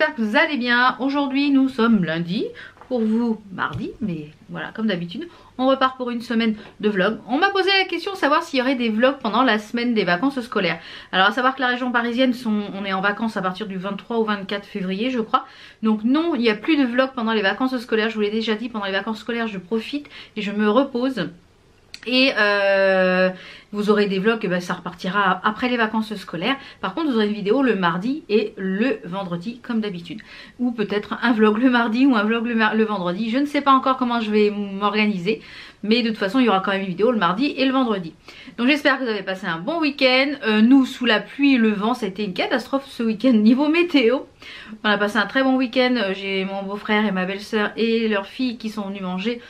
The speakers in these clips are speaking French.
j'espère que vous allez bien. Aujourd'hui nous sommes lundi, pour vous mardi, mais voilà comme d'habitude. On repart pour une semaine de vlog. On m'a posé la question de savoir s'il y aurait des vlogs pendant la semaine des vacances scolaires. Alors à savoir que la région parisienne, on est en vacances à partir du 23 au 24 février je crois. Donc non, il n'y a plus de vlogs pendant les vacances scolaires. Je vous l'ai déjà dit, pendant les vacances scolaires je profite et je me repose. Et vous aurez des vlogs, ça repartira après les vacances scolaires. Par contre vous aurez une vidéo le mardi et le vendredi comme d'habitude. Ou peut-être un vlog le mardi ou un vlog le vendredi. Je ne sais pas encore comment je vais m'organiser. Mais de toute façon il y aura quand même une vidéo le mardi et le vendredi. Donc j'espère que vous avez passé un bon week-end. Nous sous la pluie et le vent ça a été une catastrophe ce week-end niveau météo. On a passé un très bon week-end. J'ai mon beau-frère et ma belle-sœur et leur fille qui sont venus manger.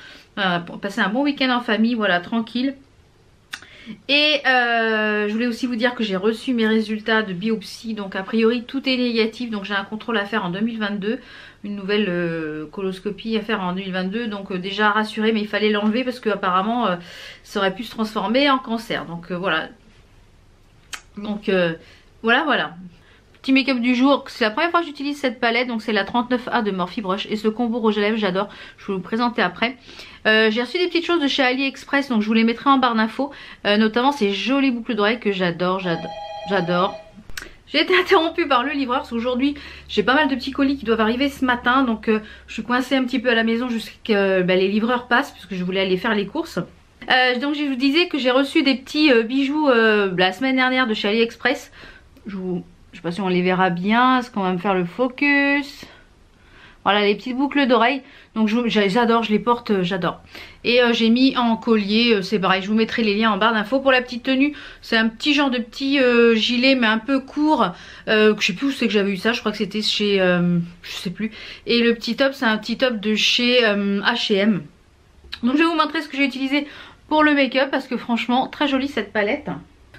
Pour passer un bon week-end en famille, voilà, tranquille. Et je voulais aussi vous dire que j'ai reçu mes résultats de biopsie. Donc a priori tout est négatif. Donc j'ai un contrôle à faire en 2022. Une nouvelle coloscopie à faire en 2022. Donc déjà rassurée, mais il fallait l'enlever parce que apparemment ça aurait pu se transformer en cancer. Donc voilà. Donc voilà. Petit make-up du jour, c'est la première fois que j'utilise cette palette, donc c'est la 39A de Morphe Brush et ce combo rouge à lèvres j'adore, je vais vous le présenter après. J'ai reçu des petites choses de chez AliExpress, donc je vous les mettrai en barre d'infos, notamment ces jolies boucles d'oreilles que j'adore. J'ai été interrompue par le livreur parce qu'aujourd'hui j'ai pas mal de petits colis qui doivent arriver ce matin, donc je suis coincée un petit peu à la maison jusqu'à ce que les livreurs passent puisque je voulais aller faire les courses. Donc je vous disais que j'ai reçu des petits bijoux la semaine dernière de chez AliExpress. Je sais pas si on les verra bien, est-ce qu'on va me faire le focus? Voilà les petites boucles d'oreilles. Donc j'adore, je les porte, j'adore. Et j'ai mis en collier, c'est pareil, je vous mettrai les liens en barre d'infos. Pour la petite tenue, c'est un petit genre de petit gilet mais un peu court. Je sais plus où c'est que j'avais eu ça, je crois que c'était chez, je sais plus. Et le petit top, c'est un petit top de chez H&M. Donc je vais vous montrer ce que j'ai utilisé pour le make-up parce que franchement, très jolie cette palette.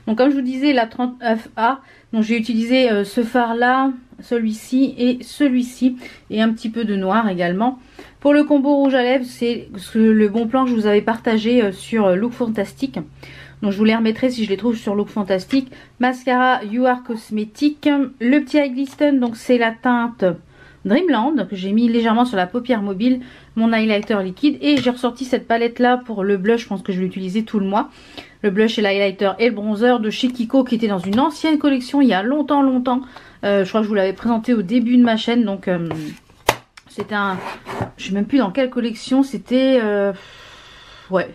Donc comme je vous disais, la 39A, donc j'ai utilisé ce fard là, celui-ci et celui-ci et un petit peu de noir également. Pour le combo rouge à lèvres, c'est le bon plan que je vous avais partagé sur Look Fantastic. Donc je vous les remettrai si je les trouve sur Look Fantastic. Mascara You Are Cosmetic. Le petit eye glisten, donc c'est la teinte Dreamland que j'ai mis légèrement sur la paupière mobile, mon highlighter liquide et j'ai ressorti cette palette là pour le blush. Je pense que je vais l'utiliser tout le mois. Le blush et l'highlighter et le bronzer de chez Kiko qui était dans une ancienne collection il y a longtemps. Je crois que je vous l'avais présenté au début de ma chaîne. Donc c'était un... Je sais même plus dans quelle collection c'était. Ouais,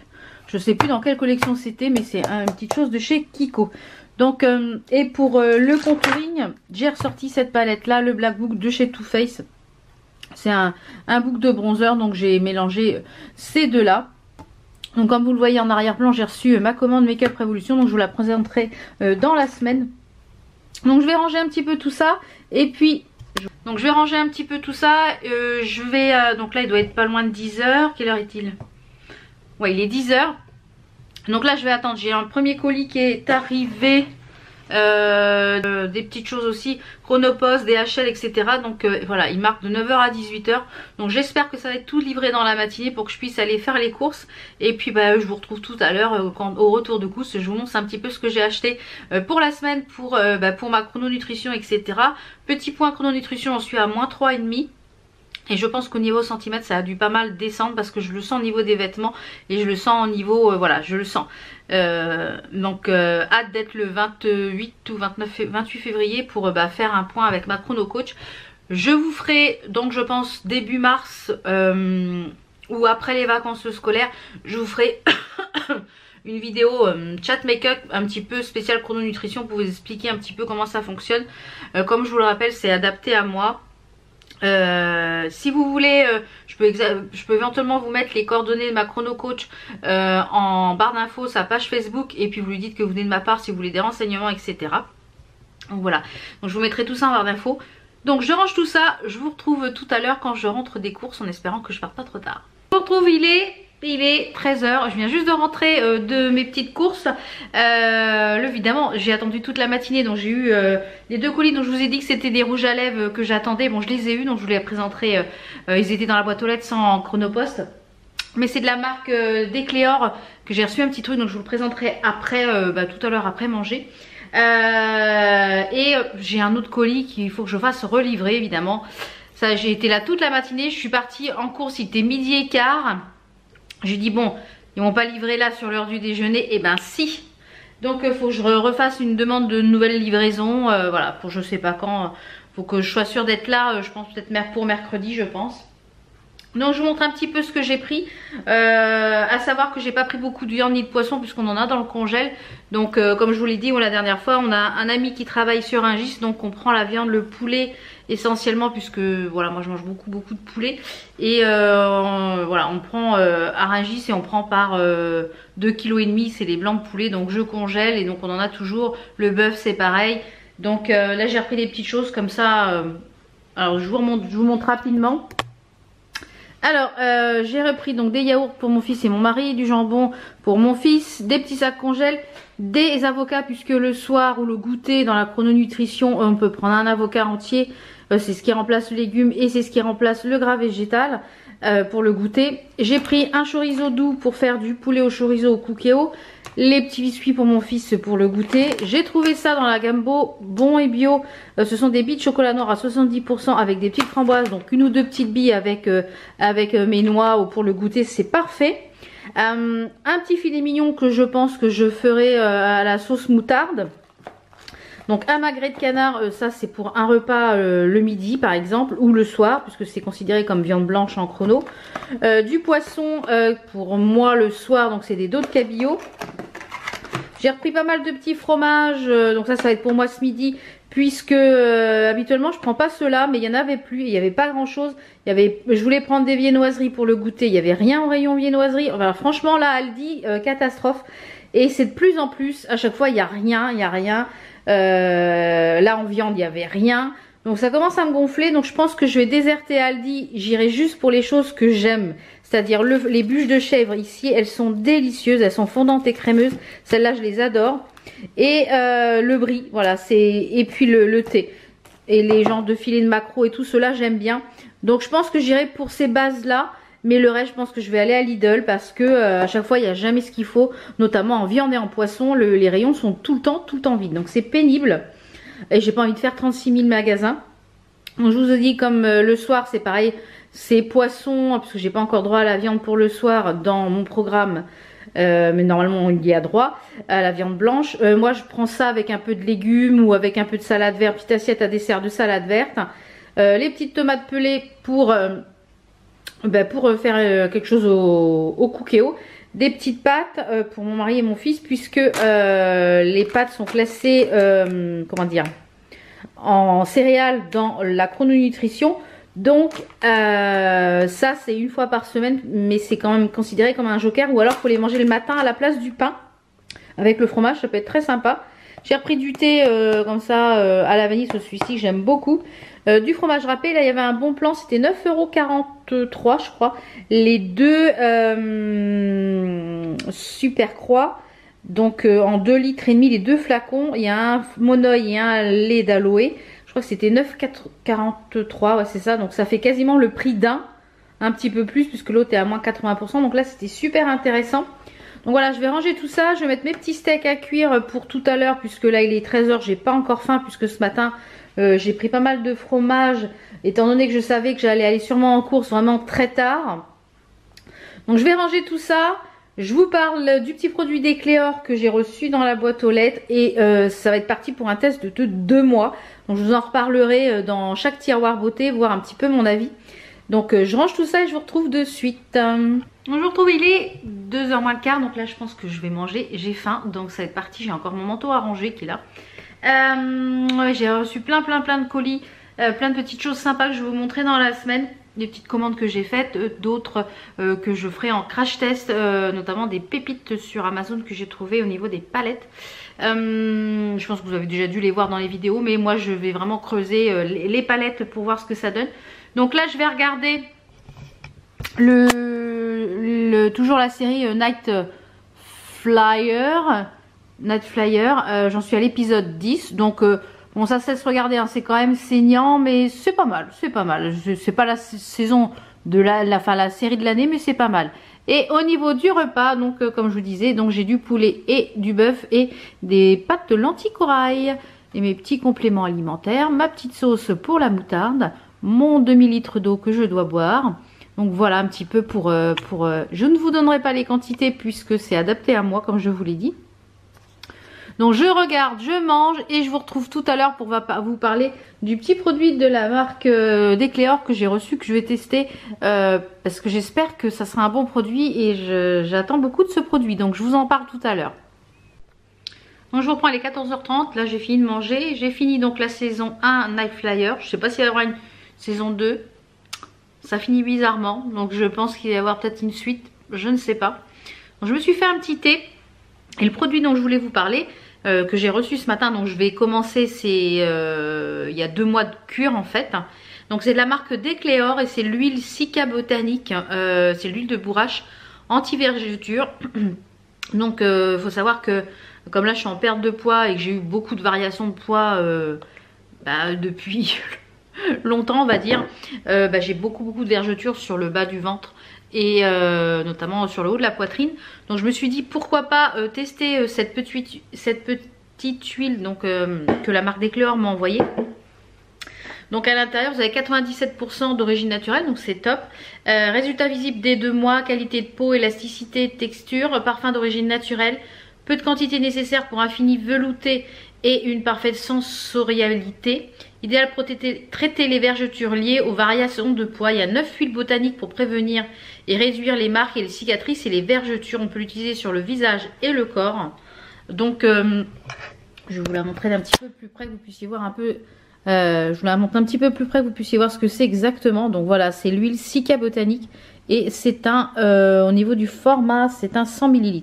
je sais plus dans quelle collection c'était, mais c'est une petite chose de chez Kiko. Donc et pour le contouring, j'ai ressorti cette palette là, le Black Book de chez Too Faced. C'est un book de bronzer, donc j'ai mélangé ces deux là. Donc comme vous le voyez en arrière-plan, j'ai reçu ma commande Make Up Revolution, donc je vous la présenterai dans la semaine. Donc je vais ranger un petit peu tout ça et puis... Donc je vais ranger un petit peu tout ça, je vais... donc là il doit être pas loin de 10h, quelle heure est-il? Ouais, il est 10h. Donc là je vais attendre, j'ai un premier colis qui est arrivé, des petites choses aussi, Chronopost, DHL, etc. Donc voilà, il marque de 9h à 18h. Donc j'espère que ça va être tout livré dans la matinée pour que je puisse aller faire les courses. Et puis je vous retrouve tout à l'heure au retour de course. Je vous montre un petit peu ce que j'ai acheté pour la semaine, pour ma chrononutrition, etc. Petit point chrononutrition, on suis à moins 3,5. Et je pense qu'au niveau centimètres ça a dû pas mal descendre parce que je le sens au niveau des vêtements et je le sens au niveau, voilà je le sens. Donc hâte d'être le 28 ou 28 février pour faire un point avec ma chrono coach. Je vous ferai donc je pense début mars ou après les vacances scolaires, je vous ferai une vidéo chat make-up un petit peu spéciale chrononutrition pour vous expliquer un petit peu comment ça fonctionne. Comme je vous le rappelle, c'est adapté à moi. Si vous voulez, je peux éventuellement vous mettre les coordonnées de ma chrono coach en barre d'infos, sa page Facebook, et puis vous lui dites que vous venez de ma part si vous voulez des renseignements, etc. Donc voilà, donc je vous mettrai tout ça en barre d'infos. Donc je range tout ça, je vous retrouve tout à l'heure quand je rentre des courses en espérant que je parte pas trop tard. Je vous retrouve, il est 13h, je viens juste de rentrer de mes petites courses. Évidemment j'ai attendu toute la matinée, donc j'ai eu les deux colis dont je vous ai dit que c'était des rouges à lèvres que j'attendais. Bon je les ai eu, donc je vous les présenterai, ils étaient dans la boîte aux lettres sans Chronopost. Mais c'est de la marque d'Ecléor que j'ai reçu un petit truc, donc je vous le présenterai après, tout à l'heure après manger. Et j'ai un autre colis qu'il faut que je fasse relivrer évidemment. Ça, j'ai été là toute la matinée, je suis partie en course, il était 12h15. J'ai dit bon, ils vont pas livrer là sur l'heure du déjeuner, et ben si. Donc il faut que je refasse une demande de nouvelle livraison, voilà, pour je sais pas quand. Faut que je sois sûre d'être là, je pense peut-être pour mercredi je pense. Donc je vous montre un petit peu ce que j'ai pris, à savoir que j'ai pas pris beaucoup de viande ni de poisson puisqu'on en a dans le congèle. Donc comme je vous l'ai dit la dernière fois, on a un ami qui travaille sur Rungis, donc on prend la viande, le poulet essentiellement, puisque voilà, moi je mange beaucoup de poulet. Et voilà, on prend à Rungis et on prend par 2,5 kg, c'est les blancs de poulet, donc je congèle et donc on en a toujours. Le bœuf c'est pareil. Donc là j'ai repris des petites choses comme ça. Alors je vous montre rapidement. Alors j'ai repris donc des yaourts pour mon fils et mon mari, du jambon pour mon fils, des petits sacs congèles, des avocats, puisque le soir ou le goûter dans la chrononutrition on peut prendre un avocat entier, c'est ce qui remplace le légume et c'est ce qui remplace le gras végétal pour le goûter. J'ai pris un chorizo doux pour faire du poulet au chorizo au cookéo, les petits biscuits pour mon fils pour le goûter. J'ai trouvé ça dans la gamme Bon et Bio. Ce sont des billes de chocolat noir à 70% avec des petites framboises, donc une ou deux petites billes avec mes noix ou pour le goûter, c'est parfait. Un petit filet mignon que je pense que je ferai à la sauce moutarde. Donc un magret de canard, ça c'est pour un repas le midi par exemple, ou le soir, puisque c'est considéré comme viande blanche en chrono. Du poisson pour moi le soir, donc c'est des dos de cabillaud. J'ai repris pas mal de petits fromages, donc ça va être pour moi ce midi, puisque habituellement je prends pas ceux-là, mais il y en avait plus, il n'y avait pas grand chose. Je voulais prendre des viennoiseries pour le goûter, il n'y avait rien au rayon viennoiseries. Enfin, franchement là Aldi, catastrophe. Et c'est de plus en plus, à chaque fois il n'y a rien, là en viande il n'y avait rien. Donc ça commence à me gonfler, donc je pense que je vais déserter Aldi, j'irai juste pour les choses que j'aime. C'est-à-dire les bûches de chèvre ici, elles sont délicieuses, elles sont fondantes et crémeuses. Celles-là je les adore. Et le brie, voilà, et puis le thé. Et les genres de filets de maquereau et tout cela j'aime bien. Donc je pense que j'irai pour ces bases-là. Mais le reste, je pense que je vais aller à Lidl parce que à chaque fois, il n'y a jamais ce qu'il faut. Notamment en viande et en poisson, les rayons sont tout le temps vides. Donc c'est pénible. Et j'ai pas envie de faire 36 000 magasins. Donc je vous ai dit, comme le soir, c'est pareil. C'est poisson, parce que j'ai pas encore droit à la viande pour le soir dans mon programme. Mais normalement, il y a droit à la viande blanche. Moi, je prends ça avec un peu de légumes ou avec un peu de salade verte. Petite assiette à dessert de salade verte. Les petites tomates pelées pour faire quelque chose au cookéo. Des petites pâtes pour mon mari et mon fils, puisque les pâtes sont classées comment dire, en céréales dans la chrononutrition. Donc ça c'est une fois par semaine, mais c'est quand même considéré comme un joker. Ou alors faut les manger le matin à la place du pain avec le fromage, ça peut être très sympa. J'ai repris du thé comme ça à la vanille, celui-ci j'aime beaucoup. Du fromage râpé, là il y avait un bon plan, c'était 9,43 € je crois. Les deux super croix, donc en 2,5 litres, les deux flacons. Il y a un monoeil et un lait d'aloe. Je crois que c'était 9,43, ouais c'est ça. Donc ça fait quasiment le prix d'un, un petit peu plus puisque l'autre est à moins 80%. Donc là c'était super intéressant. Donc voilà, je vais ranger tout ça, je vais mettre mes petits steaks à cuire pour tout à l'heure, puisque là il est 13 h, j'ai pas encore faim, puisque ce matin j'ai pris pas mal de fromage, étant donné que je savais que j'allais aller sûrement en course vraiment très tard. Donc je vais ranger tout ça, je vous parle du petit produit d'Ecléor que j'ai reçu dans la boîte aux lettres, et ça va être parti pour un test de 2 mois. Donc je vous en reparlerai dans chaque tiroir beauté, voir un petit peu mon avis. Donc je range tout ça et je vous retrouve de suite. Donc je vous retrouve, il est 2 h moins le quart, donc là je pense que je vais manger, j'ai faim, donc ça va être parti. J'ai encore mon manteau à ranger qui est là. Ouais, j'ai reçu plein de colis, plein de petites choses sympas que je vais vous montrer dans la semaine. Des petites commandes que j'ai faites, d'autres que je ferai en crash test, notamment des pépites sur Amazon que j'ai trouvées au niveau des palettes. Je pense que vous avez déjà dû les voir dans les vidéos, mais moi je vais vraiment creuser les palettes pour voir ce que ça donne. Donc là je vais regarder toujours la série Night Flyer. J'en suis à l'épisode 10. Donc bon, ça se laisse regarder, hein, c'est quand même saignant, mais c'est pas mal, c'est pas mal. C'est pas la saison de la série de l'année, mais c'est pas mal. Et au niveau du repas, donc comme je vous disais, donc j'ai du poulet et du bœuf et des pâtes de lentilles corail et mes petits compléments alimentaires, ma petite sauce pour la moutarde, mon demi-litre d'eau que je dois boire. Donc voilà un petit peu pour je ne vous donnerai pas les quantités puisque c'est adapté à moi comme je vous l'ai dit. Donc je regarde, je mange et je vous retrouve tout à l'heure pour vous parler du petit produit de la marque d'Ecléor que j'ai reçu, que je vais tester parce que j'espère que ça sera un bon produit et j'attends beaucoup de ce produit. Donc je vous en parle tout à l'heure. Donc je vous reprends, il est 14h30, là j'ai fini de manger. J'ai fini donc la saison 1 Night Flyer. Je ne sais pas s'il y aura une saison 2. Ça finit bizarrement, donc je pense qu'il va y avoir peut-être une suite, je ne sais pas. Donc je me suis fait un petit thé. Et le produit dont je voulais vous parler, que j'ai reçu ce matin, donc je vais commencer, c'est il y a 2 mois de cure en fait. Donc c'est de la marque d'Ecléor et c'est l'huile Cica Botanique, c'est l'huile de bourrache anti-vergeture. Donc il faut savoir que comme là je suis en perte de poids et que j'ai eu beaucoup de variations de poids depuis longtemps on va dire, j'ai beaucoup de vergetures sur le bas du ventre et notamment sur le haut de la poitrine. Donc je me suis dit pourquoi pas tester cette petite huile donc, que la marque d'Ecléor m'a envoyée. Donc à l'intérieur vous avez 97% d'origine naturelle, donc c'est top. Résultat visible dès 2 mois, qualité de peau, élasticité, texture, parfum d'origine naturelle, peu de quantité nécessaire pour un fini velouté et une parfaite sensorialité. Idéal pour traiter les vergetures liées aux variations de poids. Il y a 9 huiles botaniques pour prévenir et réduire les marques et les cicatrices et les vergetures. On peut l'utiliser sur le visage et le corps. Donc je vais vous la montrer d'un petit peu plus près que vous puissiez voir un peu. Je vous la montre un petit peu plus près que vous puissiez voir ce que c'est exactement. Donc voilà, c'est l'huile Cica Botanique et c'est un au niveau du format, c'est un 100 ml.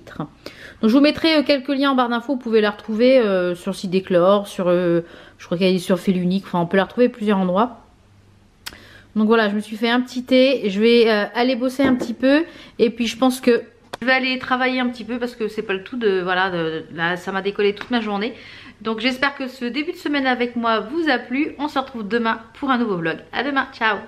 Donc je vous mettrai quelques liens en barre d'infos, vous pouvez la retrouver sur le site d'Ecléor, sur je crois qu'elle est sur Félunique, enfin on peut la retrouver à plusieurs endroits. Donc voilà, je me suis fait un petit thé, je vais aller bosser un petit peu et puis je pense que je vais aller travailler un petit peu parce que c'est pas le tout de voilà, là ça m'a décollé toute ma journée. Donc j'espère que ce début de semaine avec moi vous a plu. On se retrouve demain pour un nouveau vlog. À demain, ciao.